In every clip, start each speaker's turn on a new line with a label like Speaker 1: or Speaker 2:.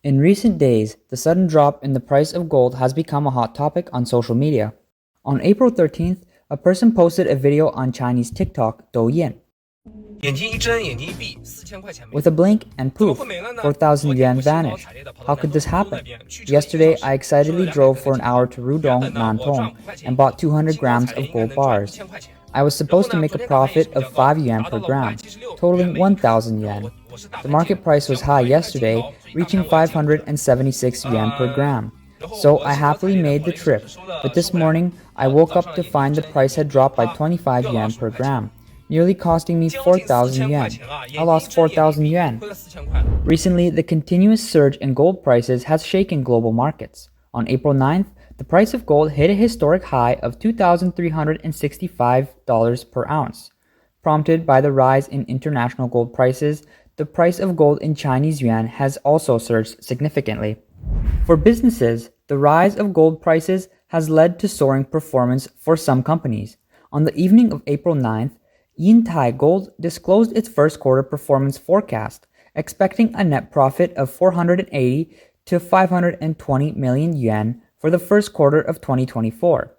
Speaker 1: In recent days, the sudden drop in the price of gold has become a hot topic on social media. On April 13th, a person posted a video on Chinese TikTok, Douyin. With a blink and poof, 4,000 yuan vanished. How could this happen? Yesterday, I excitedly drove for an hour to Rudong, Nantong, and bought 200 grams of gold bars. I was supposed to make a profit of 5 yuan per gram, totaling 1,000 yuan. The market price was high yesterday, reaching 576 yuan per gram. So I happily made the trip, but this morning I woke up to find the price had dropped by 25 yuan per gram, nearly costing me 4,000 yuan. I lost 4,000 yuan. Recently, the continuous surge in gold prices has shaken global markets. On April 9th, the price of gold hit a historic high of $2,365 per ounce. Prompted by the rise in international gold prices, the price of gold in Chinese yuan has also surged significantly. For businesses, the rise of gold prices has led to soaring performance for some companies. On the evening of April 9th, Yintai Gold disclosed its first quarter performance forecast, expecting a net profit of 480 to 520 million yuan for the first quarter of 2024,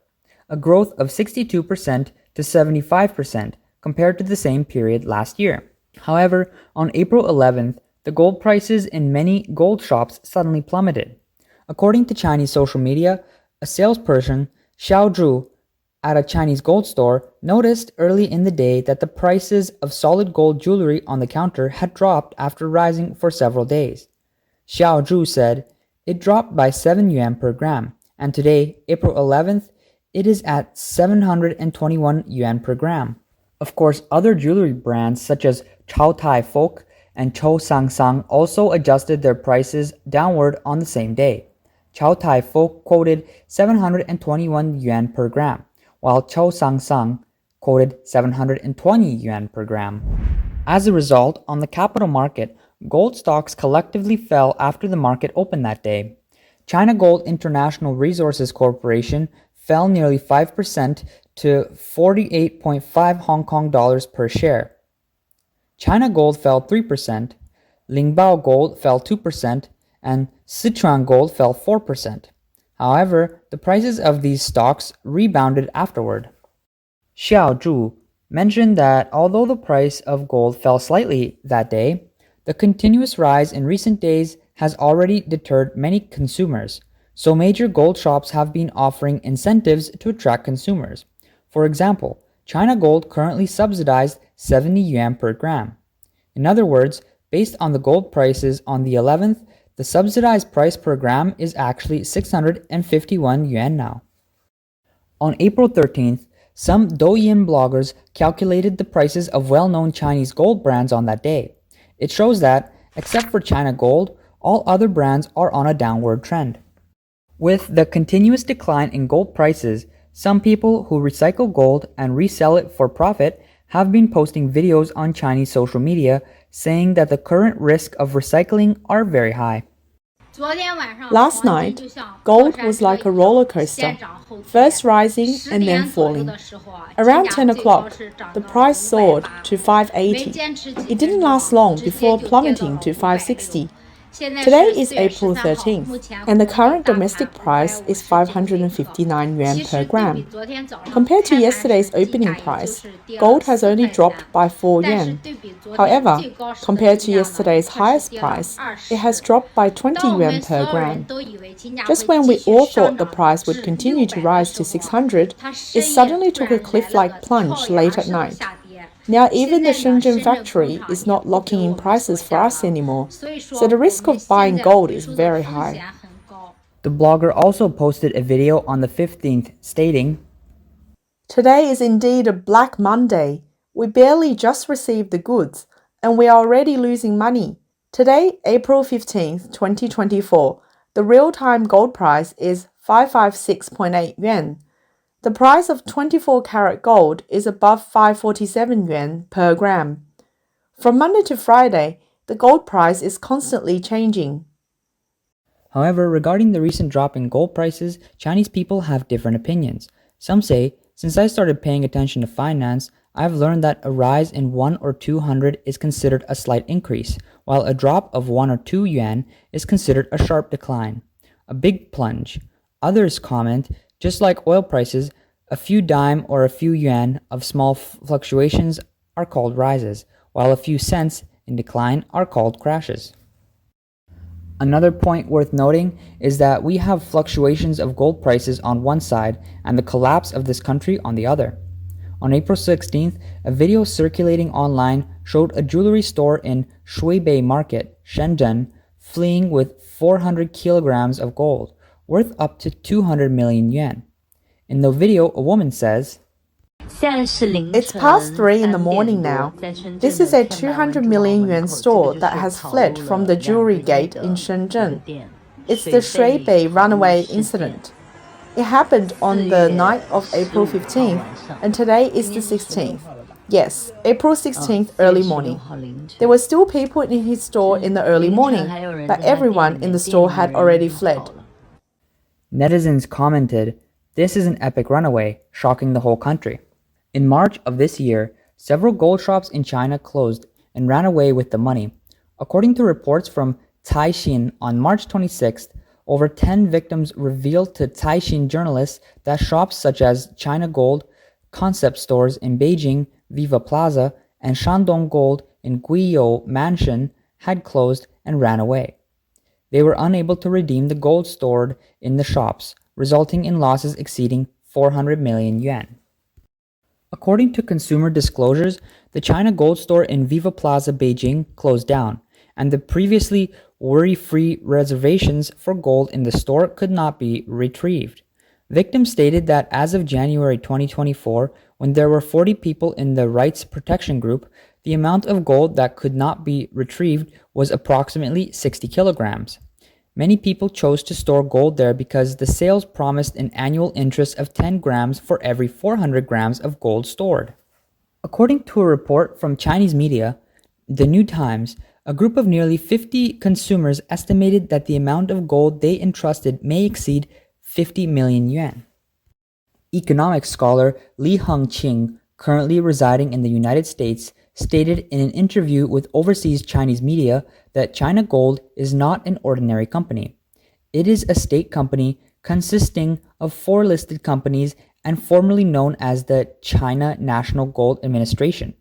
Speaker 1: a growth of 62% to 75% compared to the same period last year. However, on April 11th, the gold prices in many gold shops suddenly plummeted. According to Chinese social media, a salesperson, Xiao Zhu, at a Chinese gold store, noticed early in the day that the prices of solid gold jewelry on the counter had dropped after rising for several days. Xiao Zhu said, "It dropped by 7 yuan per gram, and today, April 11th, it is at 721 yuan per gram." Of course, other jewelry brands such as Chow Tai Fook and Chou Sang Sang also adjusted their prices downward on the same day. Chow Tai Fook quoted 721 yuan per gram, while Chou Sang Sang quoted 720 yuan per gram. As a result, on the capital market, gold stocks collectively fell after the market opened that day. China Gold International Resources Corporation fell nearly 5% to 48.5 Hong Kong dollars per share. China Gold fell 3%, Lingbao Gold fell 2%, and Sichuan Gold fell 4%. However, the prices of these stocks rebounded afterward. Xiao Zhu mentioned that although the price of gold fell slightly that day, the continuous rise in recent days has already deterred many consumers, so major gold shops have been offering incentives to attract consumers. For example, China Gold currently subsidized 70 yuan per gram. In other words, based on the gold prices on the 11th, the subsidized price per gram is actually 651 yuan now. On April 13th, some Douyin bloggers calculated the prices of well-known Chinese gold brands on that day. It shows that, except for China Gold, all other brands are on a downward trend. With the continuous decline in gold prices, some people who recycle gold and resell it for profit have been posting videos on Chinese social media saying that the current risk of recycling are very high.
Speaker 2: Last night, gold was like a roller coaster, first rising and then falling. Around 10 o'clock, the price soared to 580. It didn't last long before plummeting to 560. Today is April 13th, and the current domestic price is 559 yuan per gram. Compared to yesterday's opening price, gold has only dropped by 4 yuan. However, compared to yesterday's highest price, it has dropped by 20 yuan per gram. Just when we all thought the price would continue to rise to 600, it suddenly took a cliff-like plunge late at night. Now even the Shenzhen factory is not locking in prices for us anymore, so the risk of buying gold is very high.
Speaker 1: The blogger also posted a video on the 15th stating,
Speaker 2: "Today is indeed a Black Monday. We barely just received the goods, and we are already losing money. Today, April 15th, 2024, the real-time gold price is 556.8 yuan. The price of 24-karat gold is above 547 yuan per gram. From Monday to Friday, the gold price is constantly changing."
Speaker 1: However, regarding the recent drop in gold prices, Chinese people have different opinions. Some say, since I started paying attention to finance, I've learned that a rise in 1 or 200 is considered a slight increase, while a drop of 1 or 2 yuan is considered a sharp decline, a big plunge. Others comment, just like oil prices, a few dime or a few yuan of small fluctuations are called rises, while a few cents in decline are called crashes. Another point worth noting is that we have fluctuations of gold prices on one side and the collapse of this country on the other. On April 16th, a video circulating online showed a jewelry store in Shuibei Market, Shenzhen, fleeing with 400 kilograms of gold, worth up to 200 million yuan. In the video, a woman says,
Speaker 2: "It's past 3 in the morning now. This is a 200 million yuan store that has fled from the jewelry gate in Shenzhen. It's the Shuibei runaway incident. It happened on the night of April 15th, and today is the 16th. Yes, April 16th, early morning. There were still people in his store in the early morning, but everyone in the store had already fled."
Speaker 1: Netizens commented, "This is an epic runaway, shocking the whole country." In March of this year, several gold shops in China closed and ran away with the money. According to reports from Caixin on March 26th, over 10 victims revealed to Caixin journalists that shops such as China Gold, concept stores in Beijing, Viva Plaza, and Shandong Gold in Guiyou Mansion had closed and ran away. They were unable to redeem the gold stored in the shops, resulting in losses exceeding 400 million yuan. According to consumer disclosures, the China Gold store in Viva Plaza Beijing closed down, and the previously worry-free reservations for gold in the store could not be retrieved. Victims stated that as of January 2024, when there were 40 people in the rights protection group, the amount of gold that could not be retrieved was approximately 60 kilograms. Many people chose to store gold there because the sales promised an annual interest of 10 grams for every 400 grams of gold stored. According to a report from Chinese media, The New Times, a group of nearly 50 consumers estimated that the amount of gold they entrusted may exceed 50 million yuan. Economics scholar Li Hengqing, currently residing in the United States, stated in an interview with overseas Chinese media that China Gold is not an ordinary company. It is a state company consisting of 4 listed companies and formerly known as the China National Gold Administration.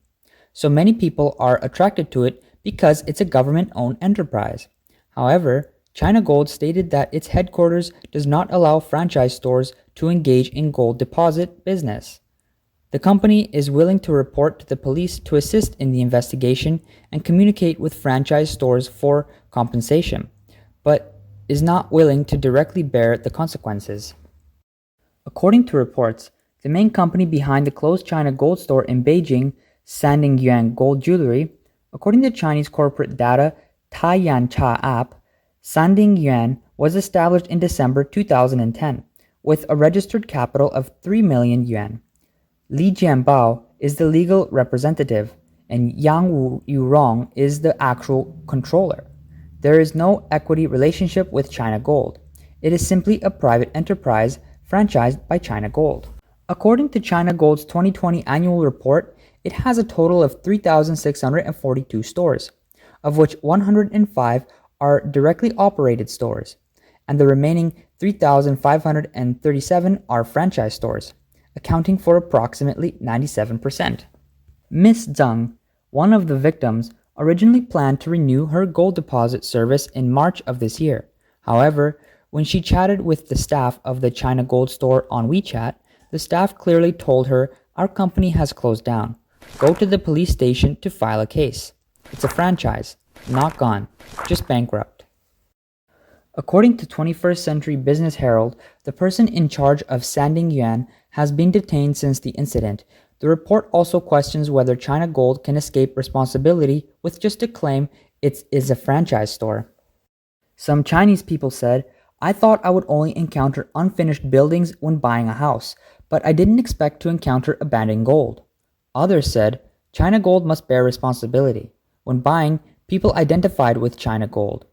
Speaker 1: So many people are attracted to it because it's a government-owned enterprise. However, China Gold stated that its headquarters does not allow franchise stores to engage in gold deposit business. The company is willing to report to the police to assist in the investigation and communicate with franchise stores for compensation, but is not willing to directly bear the consequences. According to reports, the main company behind the closed China Gold store in Beijing, Sanding Yuan Gold Jewelry, according to Chinese corporate data Taiyancha app, Sanding Yuan was established in December 2010 with a registered capital of 3 million yuan. Li Jianbao is the legal representative, and Yang Yurong is the actual controller. There is no equity relationship with China Gold. It is simply a private enterprise franchised by China Gold. According to China Gold's 2020 annual report, it has a total of 3,642 stores, of which 105 are directly operated stores, and the remaining 3,537 are franchise stores, accounting for approximately 97%. Miss Zhang, one of the victims, originally planned to renew her gold deposit service in March of this year. However, when she chatted with the staff of the China Gold store on WeChat, the staff clearly told her, "Our company has closed down. Go to the police station to file a case. It's a franchise, not gone, just bankrupt." According to 21st Century Business Herald, the person in charge of Sanding Yuan has been detained since the incident. The report also questions whether China Gold can escape responsibility with just a claim it is a franchise store. Some Chinese people said, "I thought I would only encounter unfinished buildings when buying a house, but I didn't expect to encounter abandoned gold." Others said, "China Gold must bear responsibility. When buying, people identified with China Gold.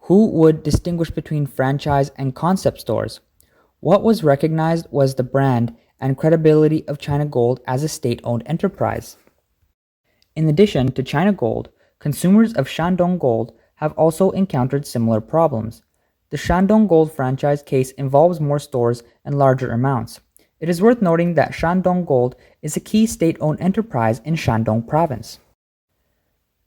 Speaker 1: Who would distinguish between franchise and concept stores? What was recognized was the brand and credibility of China Gold as a state-owned enterprise." In addition to China Gold, consumers of Shandong Gold have also encountered similar problems. The Shandong Gold franchise case involves more stores and larger amounts. It is worth noting that Shandong Gold is a key state-owned enterprise in Shandong province.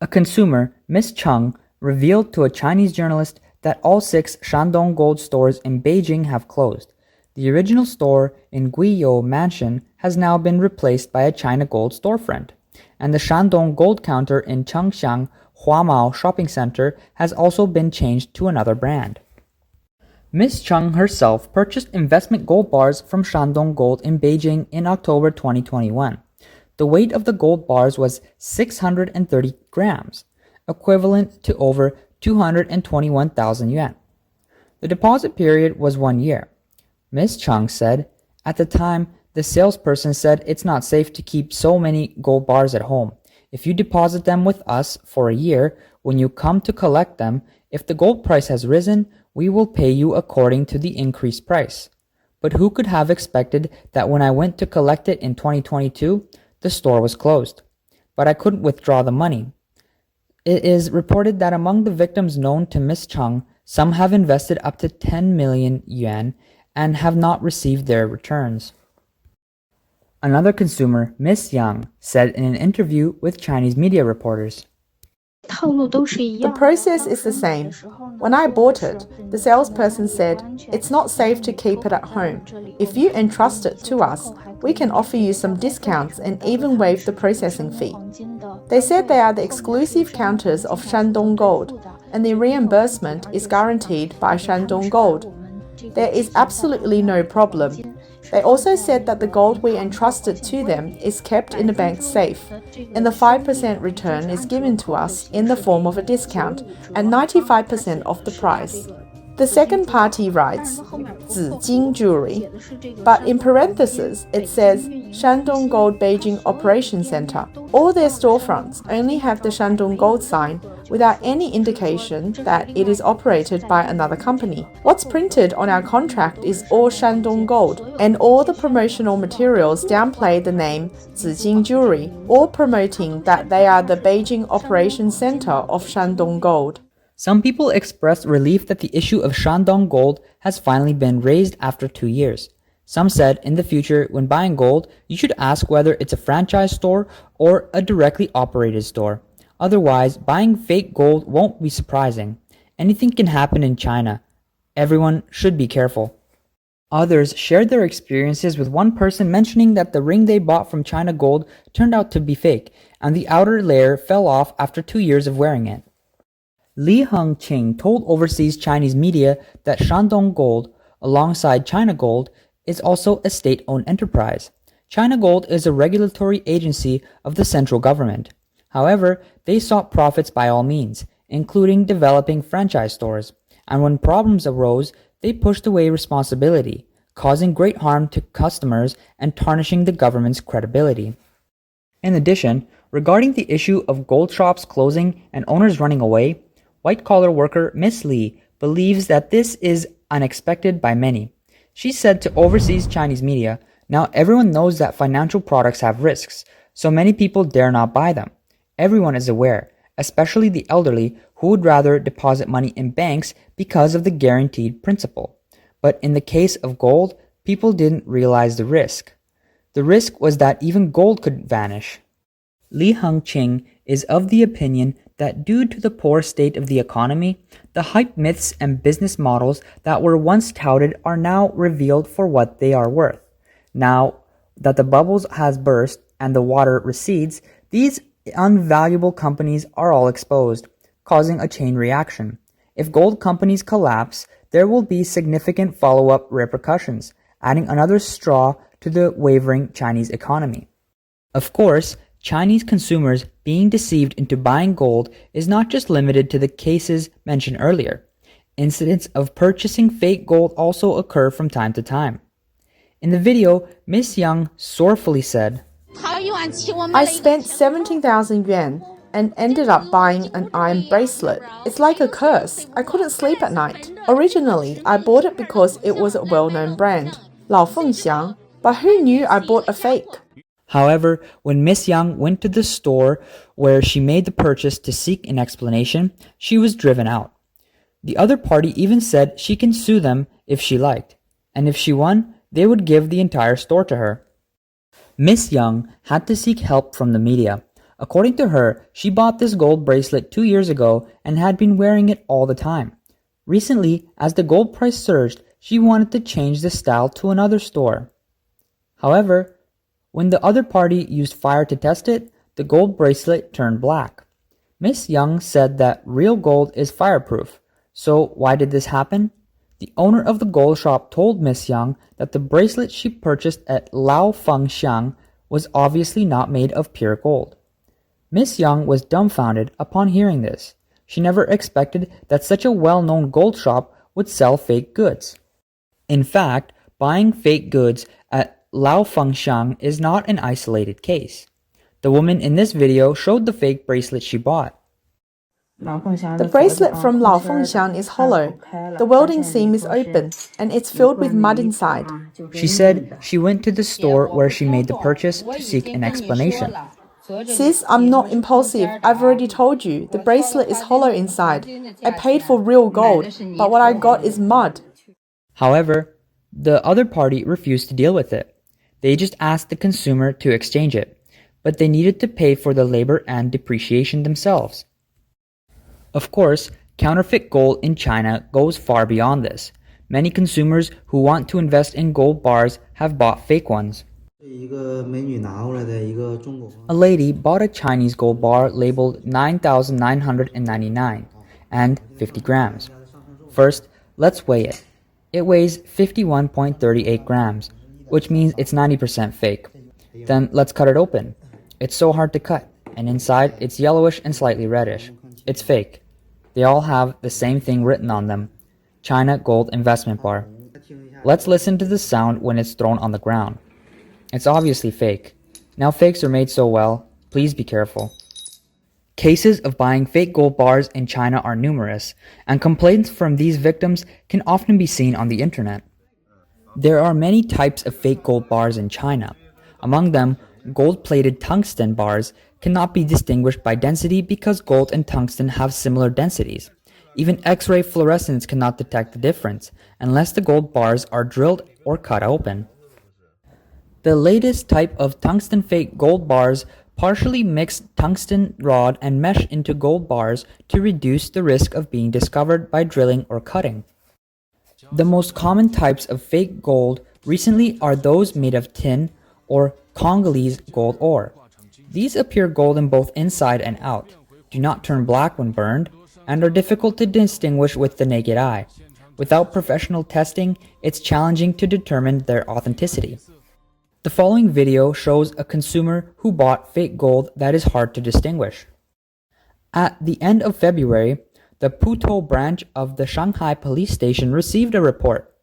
Speaker 1: A consumer, Miss Cheng, revealed to a Chinese journalist that all 6 Shandong Gold stores in Beijing have closed. The original store in Guiyou Mansion has now been replaced by a China Gold storefront, and the Shandong Gold counter in Chengxiang Huamao Shopping Center has also been changed to another brand. Miss Cheng herself purchased investment gold bars from Shandong Gold in Beijing in October 2021. The weight of the gold bars was 630 grams, equivalent to over 221,000 yuan. The deposit period was 1 year. Miss Cheng said, "At the time, the salesperson said it's not safe to keep so many gold bars at home. If you deposit them with us for a year, when you come to collect them, if the gold price has risen, we will pay you according to the increased price." But who could have expected that when I went to collect it in 2022, the store was closed? But I couldn't withdraw the money. It is reported that among the victims known to Miss Cheng, some have invested up to 10 million yuan and have not received their returns. Another consumer, Miss Yang, said in an interview with Chinese media reporters,
Speaker 2: The process is the same. When I bought it, the salesperson said, "It's not safe to keep it at home. If you entrust it to us, we can offer you some discounts and even waive the processing fee." They said they are the exclusive counters of Shandong Gold, and the reimbursement is guaranteed by Shandong Gold. There is absolutely no problem. They also said that the gold we entrusted to them is kept in the bank's safe, and the 5% return is given to us in the form of a discount at 95% of the price. The second party writes Zijing Jewelry, but in parentheses it says Shandong Gold Beijing Operation Center. All their storefronts only have the Shandong Gold sign without any indication that it is operated by another company. What's printed on our contract is all Shandong Gold, and all the promotional materials downplay the name Zijing Jewelry, all promoting that they are the Beijing Operation Center of Shandong Gold.
Speaker 1: Some people expressed relief that the issue of Shandong Gold has finally been raised after 2 years. Some said in the future, when buying gold, you should ask whether it's a franchise store or a directly operated store. Otherwise, buying fake gold won't be surprising. Anything can happen in China. Everyone should be careful. Others shared their experiences, with one person mentioning that the ring they bought from China Gold turned out to be fake, and the outer layer fell off after 2 years of wearing it. Li Hengqing told overseas Chinese media that Shandong Gold, alongside China Gold, is also a state-owned enterprise. China Gold is a regulatory agency of the central government. However, they sought profits by all means, including developing franchise stores, and when problems arose, they pushed away responsibility, causing great harm to customers and tarnishing the government's credibility. In addition, regarding the issue of gold shops closing and owners running away, white-collar worker Miss Lee believes that this is unexpected by many. She said to overseas Chinese media, "Now everyone knows that financial products have risks, so many people dare not buy them. Everyone is aware, especially the elderly, who would rather deposit money in banks because of the guaranteed principle. But in the case of gold, people didn't realize the risk. The risk was that even gold could vanish." Li Hengqing is of the opinion that due to the poor state of the economy, the hype myths and business models that were once touted are now revealed for what they are worth. Now that the bubbles has burst and the water recedes, these unvaluable companies are all exposed, causing a chain reaction. If gold companies collapse, there will be significant follow-up repercussions, adding another straw to the wavering Chinese economy. Of course, Chinese consumers being deceived into buying gold is not just limited to the cases mentioned earlier. Incidents of purchasing fake gold also occur from time to time. In the video, Miss Yang sorrowfully said,
Speaker 2: I spent 17,000 yuan and ended up buying an iron bracelet. It's like a curse. I couldn't sleep at night. Originally, I bought it because it was a well-known brand, Lao Fengxiang, but who knew I bought a fake?
Speaker 1: However, when Miss Young went to the store where she made the purchase to seek an explanation, she was driven out. The other party even said she can sue them if she liked, and if she won, they would give the entire store to her. Miss Young had to seek help from the media. According to her, she bought this gold bracelet 2 years ago and had been wearing it all the time. Recently, as the gold price surged, she wanted to change the style to another store. However, when the other party used fire to test it, the gold bracelet turned black. Miss Young said that real gold is fireproof. So why did this happen? The owner of the gold shop told Miss Young that the bracelet she purchased at Lao Fengxiang was obviously not made of pure gold. Miss Young was dumbfounded upon hearing this. She never expected that such a well-known gold shop would sell fake goods. In fact, buying fake goods at Lao Fengxiang is not an isolated case. The woman in this video showed the fake bracelet she bought.
Speaker 2: The bracelet from Lao Fengxiang is hollow. The welding seam is open, and it's filled with mud inside.
Speaker 1: She said she went to the store where she made the purchase to seek an explanation.
Speaker 2: Sis, I'm not impulsive. I've already told you. The bracelet is hollow inside. I paid for real gold, but what I got is mud.
Speaker 1: However, the other party refused to deal with it. They just asked the consumer to exchange it, but they needed to pay for the labor and depreciation themselves. Of course, counterfeit gold in China goes far beyond this. Many consumers who want to invest in gold bars have bought fake ones. A lady bought a Chinese gold bar labeled 9,999 and 50 grams. First, let's weigh it. It weighs 51.38 grams, which means it's 90% fake. Then let's cut it open. It's so hard to cut, and inside it's yellowish and slightly reddish. It's fake. They all have the same thing written on them. China Gold Investment Bar. Let's listen to the sound when it's thrown on the ground. It's obviously fake. Now fakes are made so well, please be careful. Cases of buying fake gold bars in China are numerous, and complaints from these victims can often be seen on the internet. There are many types of fake gold bars in China. Among them, gold-plated tungsten bars cannot be distinguished by density because gold and tungsten have similar densities. Even X-ray fluorescence cannot detect the difference unless the gold bars are drilled or cut open. The latest type of tungsten fake gold bars partially mix tungsten rod and mesh into gold bars to reduce the risk of being discovered by drilling or cutting. The most common types of fake gold recently are those made of tin or Congolese gold ore. These appear golden both inside and out, do not turn black when burned, and are difficult to distinguish with the naked eye. Without professional testing, it's challenging to determine their authenticity. The following video shows a consumer who bought fake gold that is hard to distinguish. At the end of February, the Putuo branch of the Shanghai police station received a report.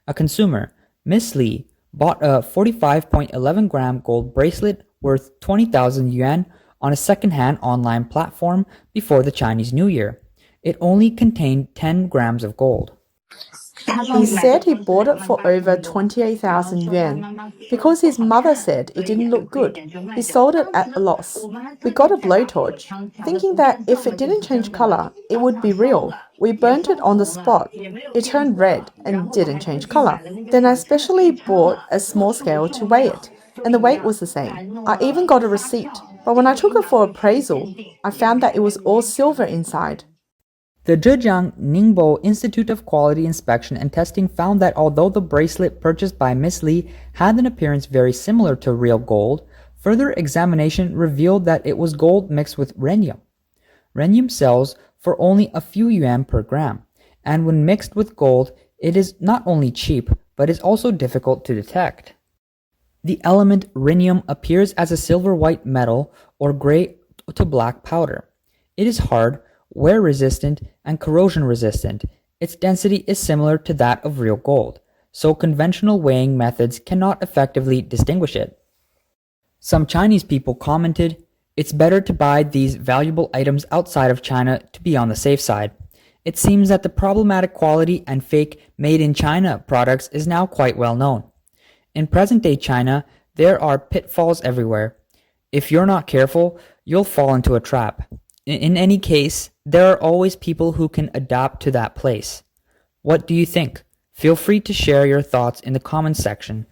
Speaker 1: A consumer, Miss Li, bought a 45.11 gram gold bracelet worth 20,000 yuan on a second-hand online platform before the Chinese New Year. It only contained 10 grams of gold.
Speaker 2: He said he bought it for over 28,000 yuan. Because his mother said it didn't look good, he sold it at a loss. We got a blowtorch, thinking that if it didn't change color, it would be real. We burnt it on the spot. It turned red and didn't change color. Then I specially bought a small scale to weigh it, and the weight was the same. I even got a receipt. But when I took it for appraisal, I found that it was all silver inside.
Speaker 1: The Zhejiang Ningbo Institute of Quality Inspection and Testing found that although the bracelet purchased by Miss Li had an appearance very similar to real gold, further examination revealed that it was gold mixed with rhenium. Rhenium sells for only a few yuan per gram, and when mixed with gold, it is not only cheap, but is also difficult to detect. The element rhenium appears as a silver-white metal or gray to black powder. It is hard, wear-resistant, and corrosion-resistant. Its density is similar to that of real gold, so conventional weighing methods cannot effectively distinguish it. Some Chinese people commented, "It's better to buy these valuable items outside of China to be on the safe side." It seems that the problematic quality and fake made-in-China products is now quite well known. In present-day China, There are pitfalls everywhere. If you're not careful, you'll fall into a trap. In any case, there are always people who can adapt to that place. What do you think? Feel free to share your thoughts in the comments section.